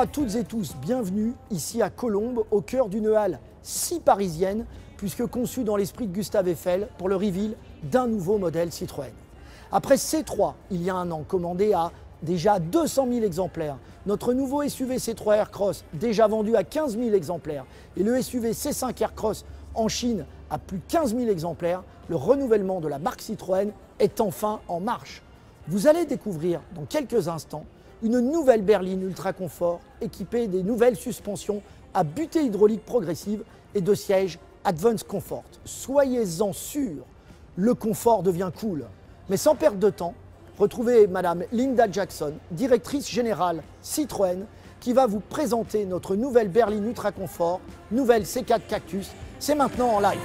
à toutes et tous, bienvenue ici à Colombes, au cœur d'une halle si parisienne, puisque conçue dans l'esprit de Gustave Eiffel pour le reveal d'un nouveau modèle Citroën. Après C3, il y a un an, commandé à déjà 200 000 exemplaires, notre nouveau SUV C3 Aircross, déjà vendu à 15 000 exemplaires, et le SUV C5 Aircross en Chine à plus de 15 000 exemplaires, le renouvellement de la marque Citroën est enfin en marche. Vous allez découvrir dans quelques instants une nouvelle berline ultra confort équipée des nouvelles suspensions à butée hydraulique progressive et de sièges Advance Comfort. Soyez-en sûrs, le confort devient cool. Mais sans perdre de temps, retrouvez Madame Linda Jackson, directrice générale Citroën, qui va vous présenter notre nouvelle berline ultra confort, nouvelle C4 Cactus. C'est maintenant en live.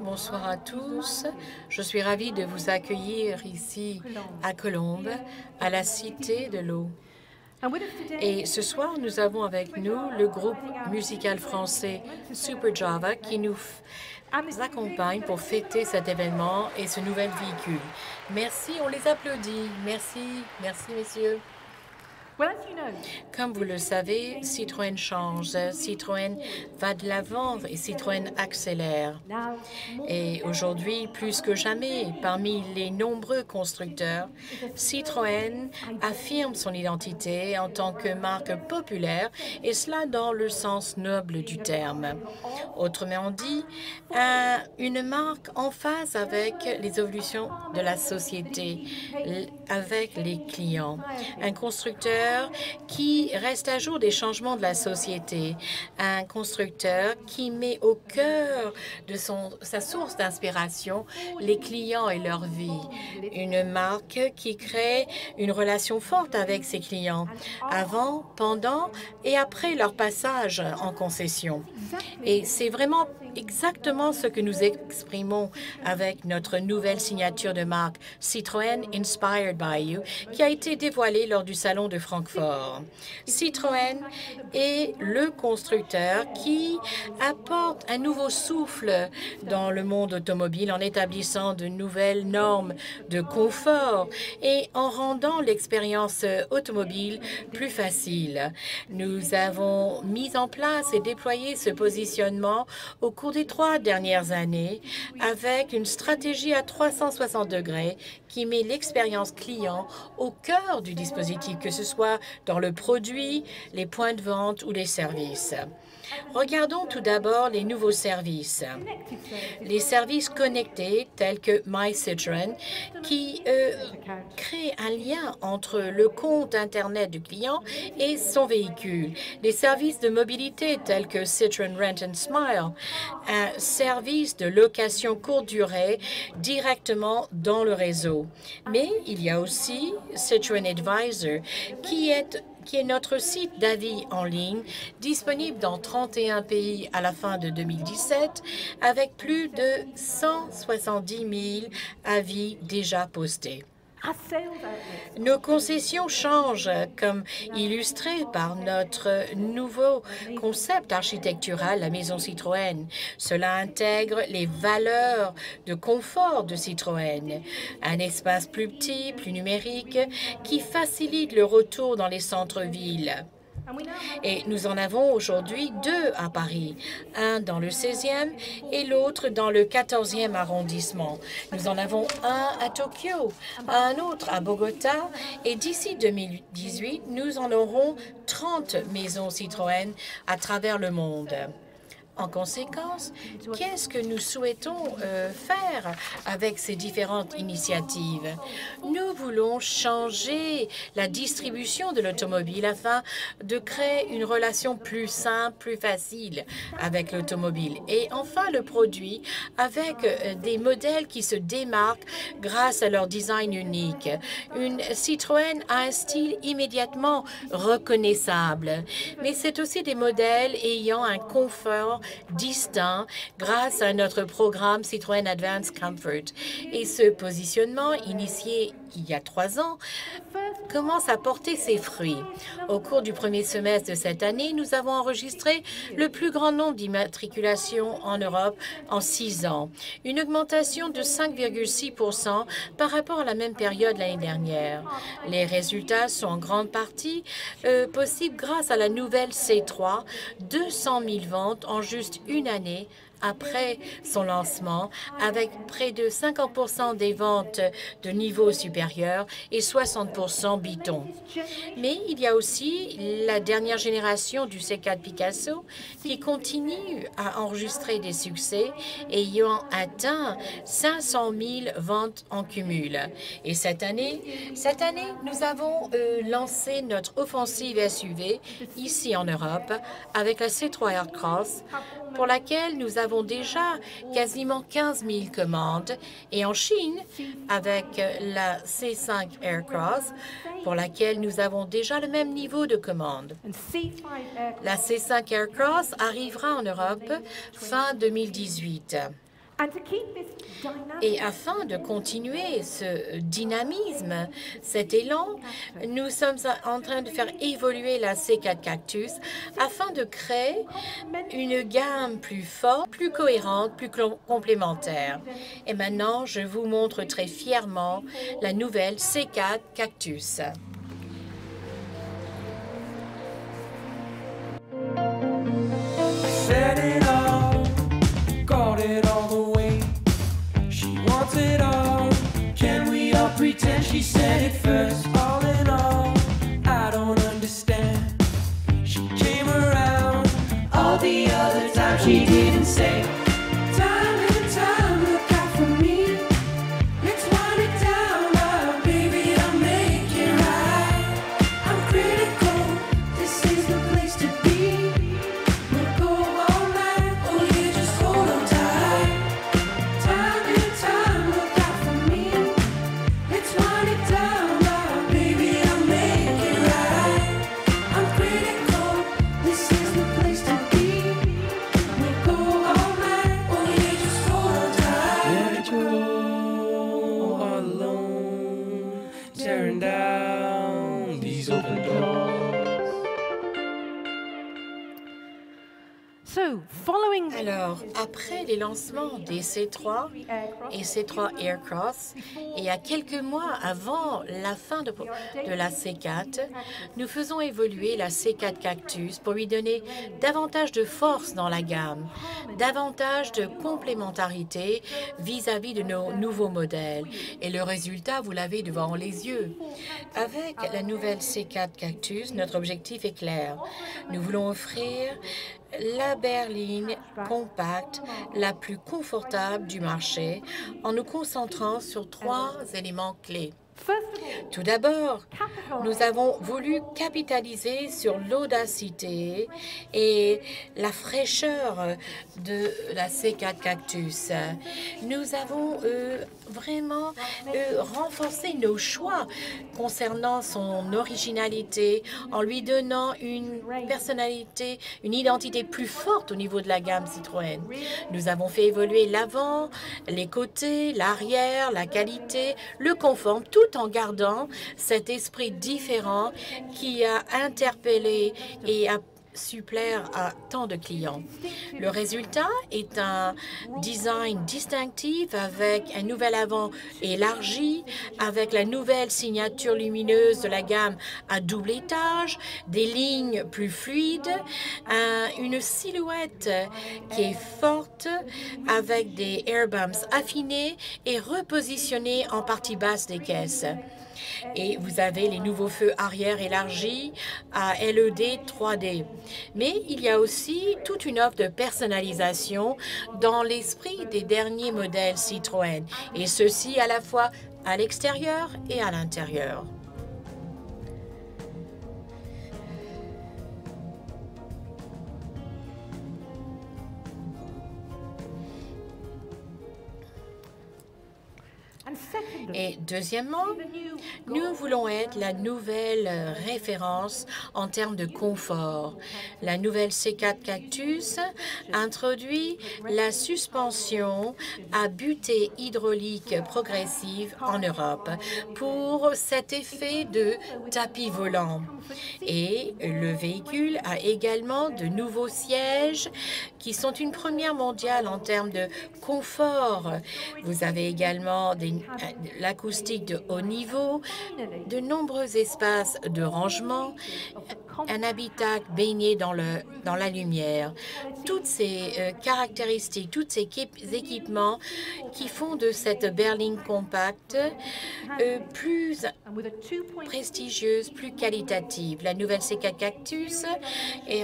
Bonsoir à tous. Je suis ravie de vous accueillir ici à Colombes, à la Cité de l'Eau. Et ce soir, nous avons avec nous le groupe musical français Super Java qui nous accompagne pour fêter cet événement et ce nouvel véhicule. Merci, on les applaudit. Merci, messieurs. Comme vous le savez, Citroën change, Citroën va de l'avant et Citroën accélère. Et aujourd'hui, plus que jamais, parmi les nombreux constructeurs, Citroën affirme son identité en tant que marque populaire, et cela dans le sens noble du terme. Autrement dit, une marque en phase avec les évolutions de la société, avec les clients. Un constructeur qui reste à jour des changements de la société, un constructeur qui met au cœur de sa source d'inspiration les clients et leur vie, une marque qui crée une relation forte avec ses clients, avant, pendant et après leur passage en concession. Et c'est vraiment exactement ce que nous exprimons avec notre nouvelle signature de marque Citroën Inspired by You, qui a été dévoilée lors du Salon de Francfort. Citroën est le constructeur qui apporte un nouveau souffle dans le monde automobile en établissant de nouvelles normes de confort et en rendant l'expérience automobile plus facile. Nous avons mis en place et déployé ce positionnement au cours des 3 dernières années avec une stratégie à 360 degrés qui met l'expérience client au cœur du dispositif, que ce soit dans le produit, les points de vente ou les services. Regardons tout d'abord les nouveaux services. Les services connectés tels que My Citroën qui créent un lien entre le compte Internet du client et son véhicule. Les services de mobilité tels que Citroën Rent and Smile, un service de location courte durée directement dans le réseau. Mais il y a aussi Citroën Advisor qui est notre site d'avis en ligne, disponible dans 31 pays à la fin de 2017, avec plus de 170 000 avis déjà postés. Nos concessions changent, comme illustré par notre nouveau concept architectural, la Maison Citroën. Cela intègre les valeurs de confort de Citroën. Un espace plus petit, plus numérique, qui facilite le retour dans les centres-villes. Et nous en avons aujourd'hui 2 à Paris, un dans le 16e et l'autre dans le 14e arrondissement. Nous en avons un à Tokyo, un autre à Bogota et d'ici 2018, nous en aurons 30 maisons Citroën à travers le monde. En conséquence, qu'est-ce que nous souhaitons faire avec ces différentes initiatives? Nous voulons changer la distribution de l'automobile afin de créer une relation plus simple, plus facile avec l'automobile. Et enfin, le produit avec des modèles qui se démarquent grâce à leur design unique. Une Citroën a un style immédiatement reconnaissable, mais c'est aussi des modèles ayant un confort distinct grâce à notre programme Citroën Advanced Comfort. Et ce positionnement, initié il y a 3 ans, commence à porter ses fruits. Au cours du premier semestre de cette année, nous avons enregistré le plus grand nombre d'immatriculations en Europe en 6 ans, une augmentation de 5,6% par rapport à la même période l'année dernière. Les résultats sont en grande partie possibles grâce à la nouvelle C3, 200 000 ventes en juste une année après son lancement, avec près de 50% des ventes de niveau supérieur et 60% Biton. Mais il y a aussi la dernière génération du C4 Picasso qui continue à enregistrer des succès ayant atteint 500 000 ventes en cumul. Et cette année, nous avons lancé notre offensive SUV ici en Europe avec la C3 Aircross, pour laquelle nous avons déjà quasiment 15 000 commandes, et en Chine, avec la C5 Aircross, pour laquelle nous avons déjà le même niveau de commandes. La C5 Aircross arrivera en Europe fin 2018. Et afin de continuer ce dynamisme, cet élan, nous sommes en train de faire évoluer la C4 Cactus afin de créer une gamme plus forte, plus cohérente, plus complémentaire. Et maintenant, je vous montre très fièrement la nouvelle C4 Cactus. Pretend she said it first. All in all, I don't understand. She came around all the other time she didn't say. Time and time, look out for me. Let's wind it down, now, baby, I'll make it right. I'm critical, this is the place to be. We'll go all night, oh yeah, just hold on tight. Time and time, look out for me. Let's wind it down now, baby, I'll make it right. I'm critical, this is the place to be. We'll go all night, oh yeah, just hold on tight. Let it go all alone, tearing down these open doors. Alors, après les lancements des C3 et C3 Aircross, et à quelques mois avant la fin de la C4, nous faisons évoluer la C4 Cactus pour lui donner davantage de force dans la gamme, davantage de complémentarité vis-à-vis de nos nouveaux modèles. Et le résultat, vous l'avez devant les yeux. Avec la nouvelle C4 Cactus, notre objectif est clair. Nous voulons offrir la berline compacte la plus confortable du marché en nous concentrant sur 3 éléments clés. Tout d'abord, nous avons voulu capitaliser sur l'audacité et la fraîcheur de la C4 Cactus. Nous avons vraiment renforcé nos choix concernant son originalité en lui donnant une personnalité, une identité plus forte au niveau de la gamme Citroën. Nous avons fait évoluer l'avant, les côtés, l'arrière, la qualité, le confort, tout en gardant cet esprit différent qui a interpellé et a su plaire à tant de clients. Le résultat est un design distinctif avec un nouvel avant élargi, avec la nouvelle signature lumineuse de la gamme à double étage, des lignes plus fluides, une silhouette qui est forte avec des air bumps affinés et repositionnés en partie basse des caisses. Et vous avez les nouveaux feux arrière élargis à LED 3D. Mais il y a aussi toute une offre de personnalisation dans l'esprit des derniers modèles Citroën, et ceci à la fois à l'extérieur et à l'intérieur. Et deuxièmement, nous voulons être la nouvelle référence en termes de confort. La nouvelle C4 Cactus introduit la suspension à butée hydraulique progressive en Europe pour cet effet de tapis volant. Et le véhicule a également de nouveaux sièges qui sont une première mondiale en termes de confort. Vous avez également l'acoustique de haut niveau, de nombreux espaces de rangement, un habitacle baigné dans la lumière. Toutes ces caractéristiques, tous ces équipements qui font de cette berline compacte plus prestigieuse, plus qualitative. La nouvelle C4 Cactus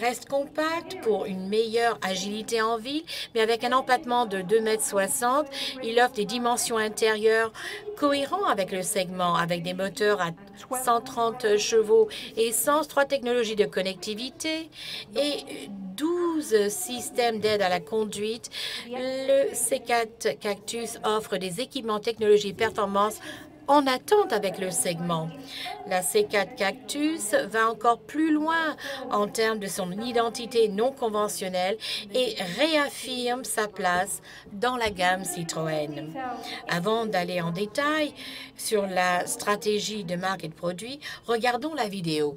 reste compacte pour une meilleure agilité en ville, mais avec un empattement de 2,60 m, il offre des dimensions intérieures cohérents avec le segment, avec des moteurs à 130 chevaux essence, 3 technologies de connectivité et 12 systèmes d'aide à la conduite. Le C4 Cactus offre des équipements technologie performance en attente avec le segment. La C4 Cactus va encore plus loin en termes de son identité non conventionnelle et réaffirme sa place dans la gamme Citroën. Avant d'aller en détail sur la stratégie de marque et de produit, regardons la vidéo.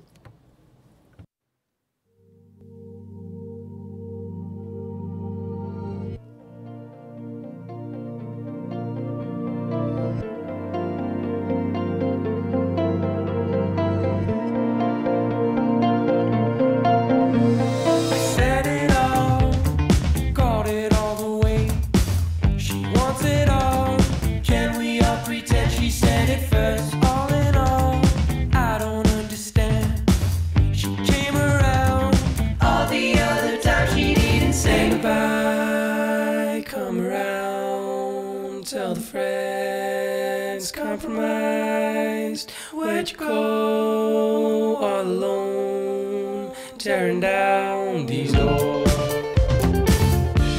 Where'd you go all alone, tearing down these doors?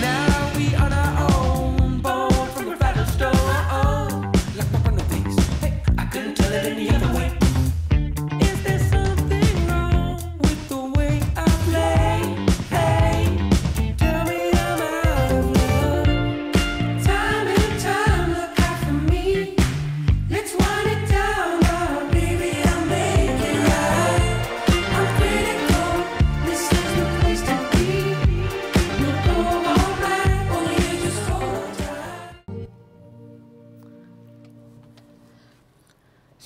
Now we on our own, born from a fragile stone. Like my front of these, hey, I couldn't tell it any other way. Is there something wrong with the way I play? Hey, tell me I'm out of love. Time and time, look out for me. Let's wind it down, oh, baby, I'll make it right. I'm critical, this is the place to be.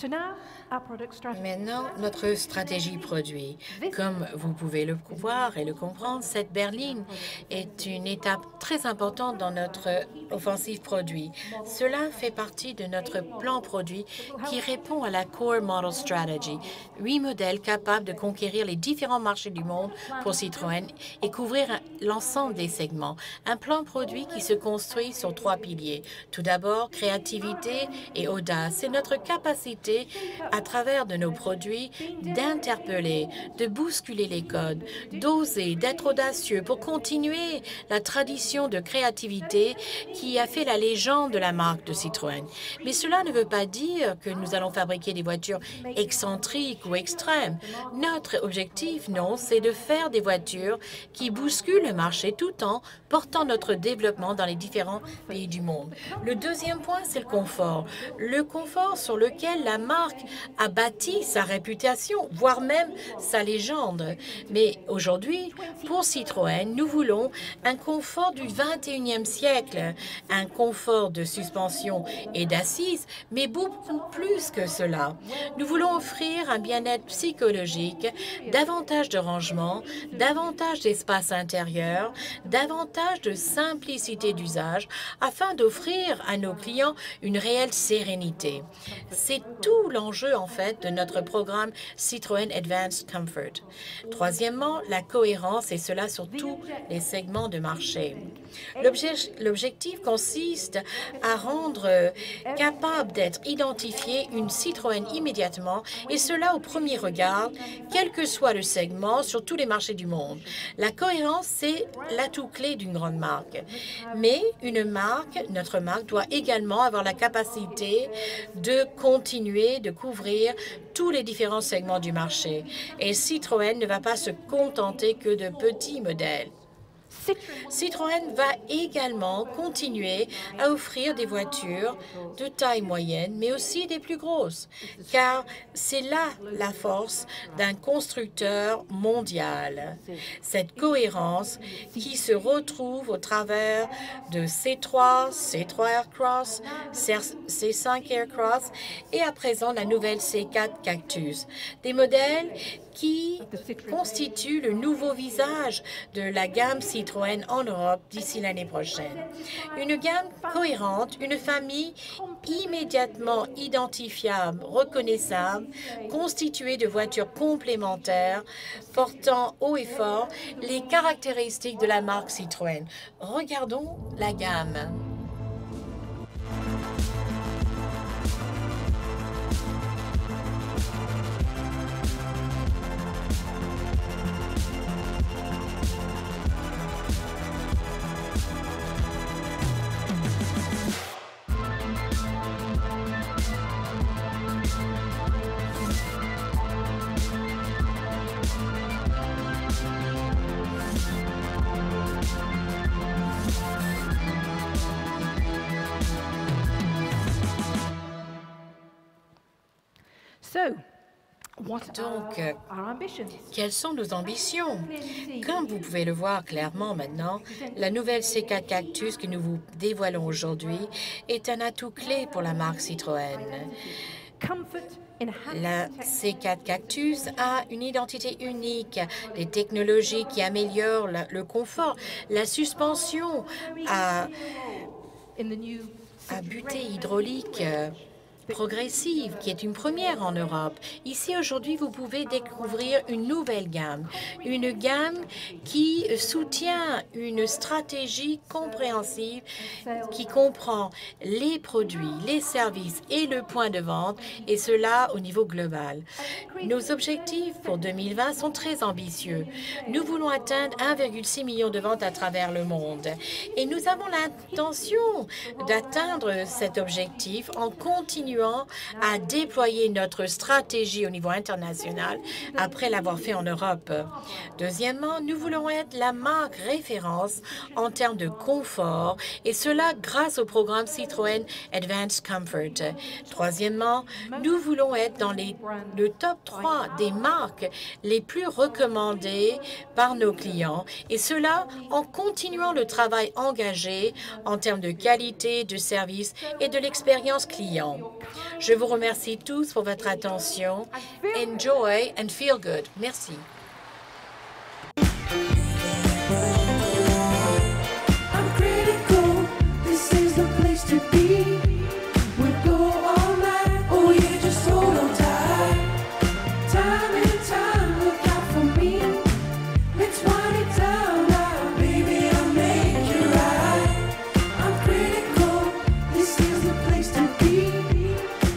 Maintenant, notre stratégie produit. Comme vous pouvez le voir et le comprendre, cette berline est une étape très importante dans notre offensive produit. Cela fait partie de notre plan produit qui répond à la Core Model Strategy. 8 modèles capables de conquérir les différents marchés du monde pour Citroën et couvrir l'ensemble des segments. Un plan produit qui se construit sur 3 piliers. Tout d'abord, créativité et audace. C'est notre capacité à travers de nos produits d'interpeller, de bousculer les codes, d'oser, d'être audacieux pour continuer la tradition de créativité qui a fait la légende de la marque de Citroën. Mais cela ne veut pas dire que nous allons fabriquer des voitures excentriques ou extrêmes. Notre objectif, non, c'est de faire des voitures qui bousculent le marché tout en portant notre développement dans les différents pays du monde. Le deuxième point, c'est le confort. Le confort sur lequel la marque a bâti sa réputation, voire même sa légende. Mais aujourd'hui, pour Citroën, nous voulons un confort du 21e siècle, un confort de suspension et d'assises, mais beaucoup plus que cela. Nous voulons offrir un bien-être psychologique, davantage de rangement, davantage d'espace intérieur, davantage de simplicité d'usage, afin d'offrir à nos clients une réelle sérénité. C'est tout l'enjeu, en fait, de notre programme Citroën Advanced Comfort. Troisièmement, la cohérence, et cela sur tous les segments de marché. L'objectif consiste à rendre capable d'être identifié une Citroën immédiatement, et cela au premier regard, quel que soit le segment, sur tous les marchés du monde. La cohérence, c'est l'atout clé d'une grande marque. Mais une marque, notre marque, doit également avoir la capacité de continuer de couvrir tous les différents segments du marché. Et Citroën ne va pas se contenter que de petits modèles. Citroën va également continuer à offrir des voitures de taille moyenne, mais aussi des plus grosses, car c'est là la force d'un constructeur mondial. Cette cohérence qui se retrouve au travers de C3, C3 Aircross, C5 Aircross et à présent la nouvelle C4 Cactus. Des modèles qui constitue le nouveau visage de la gamme Citroën en Europe d'ici l'année prochaine. Une gamme cohérente, une famille immédiatement identifiable, reconnaissable, constituée de voitures complémentaires, portant haut et fort les caractéristiques de la marque Citroën. Regardons la gamme. Donc, quelles sont nos ambitions? Comme vous pouvez le voir clairement maintenant, la nouvelle C4 Cactus que nous vous dévoilons aujourd'hui est un atout clé pour la marque Citroën. La C4 Cactus a une identité unique, des technologies qui améliorent le confort, la suspension à butée hydraulique progressive, qui est une première en Europe. Ici, aujourd'hui, vous pouvez découvrir une nouvelle gamme qui soutient une stratégie compréhensive qui comprend les produits, les services et le point de vente, et cela au niveau global. Nos objectifs pour 2020 sont très ambitieux. Nous voulons atteindre 1,6 million de ventes à travers le monde. Et nous avons l'intention d'atteindre cet objectif en continuant à déployer notre stratégie au niveau international après l'avoir fait en Europe. Deuxièmement, nous voulons être la marque référence en termes de confort, et cela grâce au programme Citroën Advanced Comfort. Troisièmement, nous voulons être dans le top 3 des marques les plus recommandées par nos clients, et cela en continuant le travail engagé en termes de qualité, de service et de l'expérience client. Je vous remercie tous pour votre attention. Enjoy and feel good. Merci. I'm critical, this is the place to be. We go all night, oh yeah, just hold on tight. Time and time, look out for me. Let's wind it down now, baby, I'll make you right. I'm critical, this is the place to be.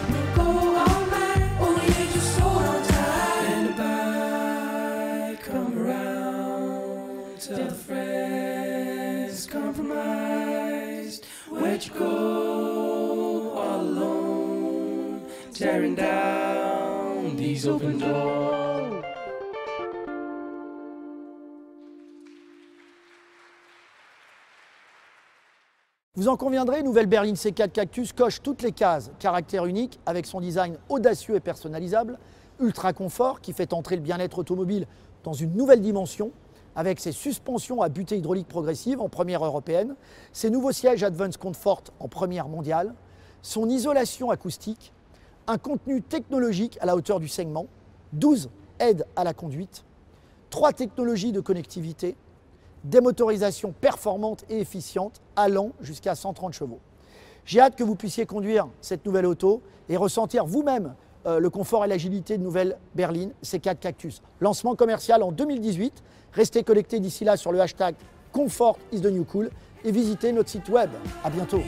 We go all night, oh yeah, just hold on tight. And by come around, tell the friends compromised. Where'd you go all alone, tearing down these open doors? Vous en conviendrez, nouvelle berline C4 Cactus coche toutes les cases. Caractère unique avec son design audacieux et personnalisable, ultra confort qui fait entrer le bien-être automobile dans une nouvelle dimension, avec ses suspensions à butée hydraulique progressive en première européenne, ses nouveaux sièges Advance Comfort en première mondiale, son isolation acoustique, un contenu technologique à la hauteur du segment, 12 aides à la conduite, 3 technologies de connectivité, des motorisations performantes et efficientes allant jusqu'à 130 chevaux. J'ai hâte que vous puissiez conduire cette nouvelle auto et ressentir vous-même le confort et l'agilité de nouvelle berline C4 Cactus. Lancement commercial en 2018. Restez connectés d'ici là sur le hashtag Comfort is the new cool et visitez notre site web. À bientôt.